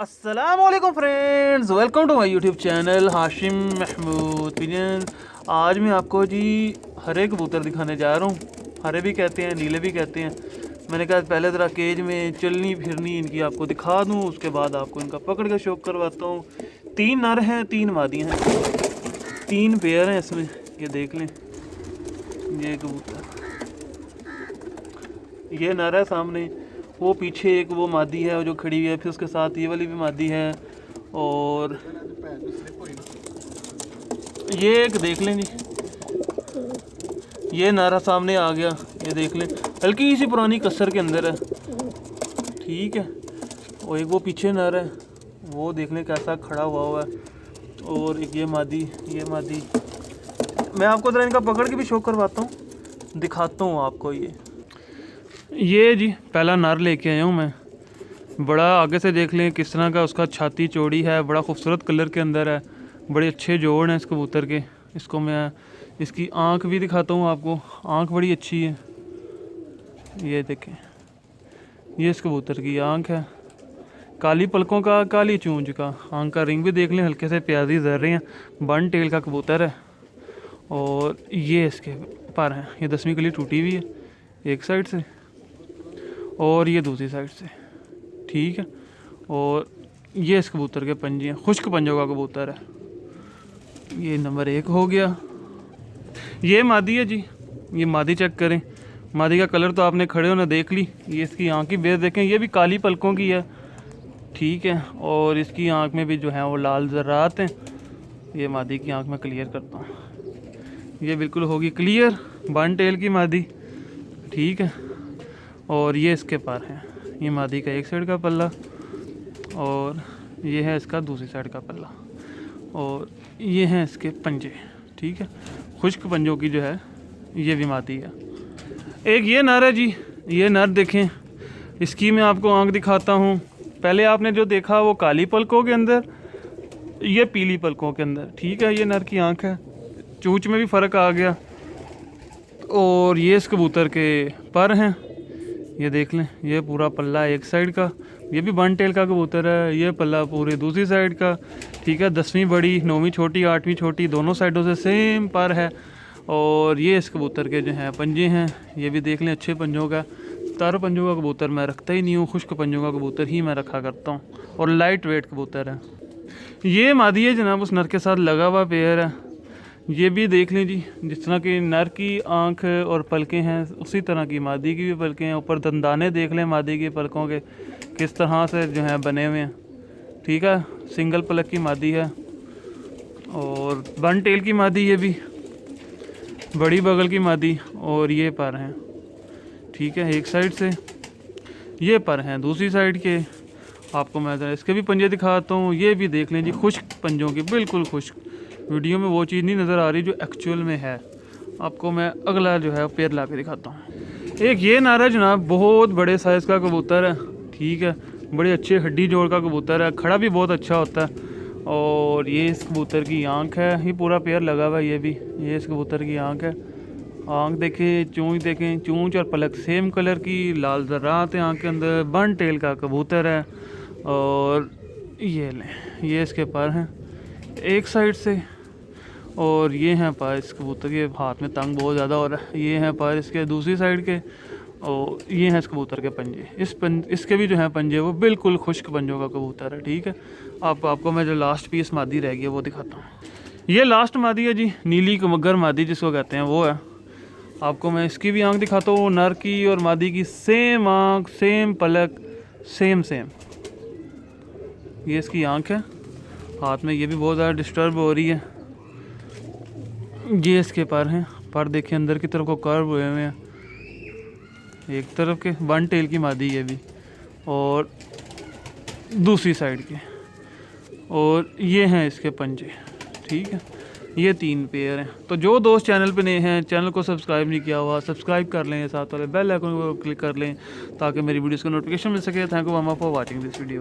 अस्सलामुअलैकुम friends, welcome to my YouTube channel Hashim Mahmood pigeon. आज मैं आपको जी हरे कबूतर दिखाने जा रहा हूँ। हरे भी कहते हैं, नीले भी कहते हैं। मैंने कहा पहले ज़रा केज में चलनी फिरनी इनकी आपको दिखा दूँ, उसके बाद आपको इनका पकड़ के शौक करवाता हूँ। 3 नर हैं, 3 मादियाँ हैं, 3 पेयर हैं इसमें। ये देख लें, ये कबूतर, ये नर है सामने, वो पीछे एक वो मादी है जो खड़ी हुई है, फिर उसके साथ ये वाली भी मादी है। और ये एक देख लें जी, ये नारा सामने आ गया, ये देख लें, हल्की सी पुरानी कसर के अंदर है, ठीक है। और एक वो पीछे नर है, वो देख लें कैसा खड़ा हुआ है। और एक ये मादी, मैं आपको ज़रा इनका पकड़ के भी शो करवाता हूँ, दिखाता हूँ आपको। ये जी पहला नर लेके आया हूँ मैं। बड़ा आगे से देख लें किस तरह का उसका छाती चौड़ी है, बड़ा खूबसूरत कलर के अंदर है, बड़े अच्छे जोड़ हैं इस कबूतर के। इसको मैं इसकी आँख भी दिखाता हूँ आपको, आँख बड़ी अच्छी है। ये देखें, ये इस कबूतर की आँख है, काली पलकों का, काली चूंज का। आँख का रिंग भी देख लें, हल्के से प्याजी जर रहे हैं। बन टेल का कबूतर है। और ये इसके पर हैं, ये 10वीं कली टूटी हुई है एक साइड से और ये दूसरी साइड से, ठीक है। और ये इस कबूतर के पंजे हैं, खुश्क पंजों का कबूतर है। ये नंबर 1 हो गया। ये मादी है जी, ये मादी चेक करें। मादी का कलर तो आपने खड़े होने देख ली। ये इसकी आँख की बेस देखें, ये भी काली पलकों की है, ठीक है। और इसकी आँख में भी जो है वो लाल ज़र्रात हैं। ये मादी की आँख में क्लियर करता हूँ, ये बिल्कुल होगी क्लियर, बन टेल की मादी, ठीक है। और ये इसके पर है, ये मादी का एक साइड का पल्ला और ये है इसका दूसरी साइड का पल्ला। और ये हैं इसके पंजे, ठीक है। खुश्क पंजों की जो है ये भी मादी है। एक ये नर है जी, ये नर देखें, इसकी मैं आपको आँख दिखाता हूँ। पहले आपने जो देखा वो काली पलकों के अंदर, ये पीली पलकों के अंदर, ठीक है। ये नर की आँख है, चूंच में भी फ़र्क आ गया। और ये इस कबूतर के पर हैं, ये देख लें, ये पूरा पल्ला एक साइड का, ये भी बन टेल का कबूतर है। ये पल्ला पूरे दूसरी साइड का, ठीक है। 10वीं बड़ी, 9वीं छोटी, 8वीं छोटी, दोनों साइडों से सेम पर है। और ये इस कबूतर के जो हैं पंजे हैं, ये भी देख लें, अच्छे पंजों का। तार पंजों का कबूतर मैं रखता ही नहीं हूँ, खुश्क पंजों का कबूतर ही मैं रखा करता हूँ। और लाइट वेट कबूतर है। ये मादी है जनाब, उस नर के साथ लगा हुआ पेयर है। ये भी देख लें जी, जिस तरह की नर की आंख और पलकें हैं, उसी तरह की मादी की भी पलकें हैं। ऊपर दंदाने देख लें मादी की पलकों के किस तरह से जो हैं बने हुए हैं, ठीक है। सिंगल पलक की मादी है। और बन टेल की मादी, ये भी बड़ी बगल की मादी। और ये पर हैं, ठीक है, एक साइड से। ये पर हैं दूसरी साइड के। आपको मैं इसके भी पंजे दिखाता हूँ। ये भी देख लें जी, खुश्क पंजों की, बिल्कुल खुश्क। वीडियो में वो चीज़ नहीं नज़र आ रही जो एक्चुअल में है। आपको मैं अगला जो है पेयर ला के दिखाता हूँ। एक ये नारा जनाब, बहुत बड़े साइज़ का कबूतर है, ठीक है। बड़े अच्छे हड्डी जोड़ का कबूतर है, खड़ा भी बहुत अच्छा होता है। और ये इस कबूतर की आंख है, ये पूरा पेयर लगा हुआ है। ये भी, ये इस कबूतर की आंख है। आंख देखें, चूंच देखें, चूंच और पलक सेम कलर की, लाल ज़र्रात है आँख के अंदर। बन टेल का कबूतर है। और ये लें, ये इसके पर हैं एक साइड से। और ये हैं पर इस कबूतर के, हाथ में तंग बहुत ज़्यादा हो रहा है। ये हैं पर इसके दूसरी साइड के। और ये हैं इस कबूतर के पंजे। इसके भी जो हैं पंजे वो बिल्कुल खुश्क पंजों का कबूतर है, ठीक है। आपको मैं जो लास्ट पीस मादी रह गई है वो दिखाता हूँ। ये लास्ट मादी है जी, नीली मगर मादी जिसको कहते हैं, वो है। आपको मैं इसकी भी आँख दिखाता हूँ, नर की और मादी की सेम आँख, सेम पलक, सेम। ये इसकी आँख है, हाथ में ये भी बहुत ज़्यादा डिस्टर्ब हो रही है। ये इसके पर हैं, पर देखें अंदर की तरफ को कर्व हुए हुए हैं, एक तरफ के। वन टेल की मादी ये भी, और दूसरी साइड के। और ये हैं इसके पंजे, ठीक है। ये 3 पेयर हैं। तो जो दोस्त चैनल पे नए हैं, चैनल को सब्सक्राइब नहीं किया हुआ, सब्सक्राइब कर लें, साथ वाले बेल आइकन को क्लिक कर लें ताकि मेरी वीडियोस को नोटिफिकेशन मिल सके। Thank you mama for watching this video.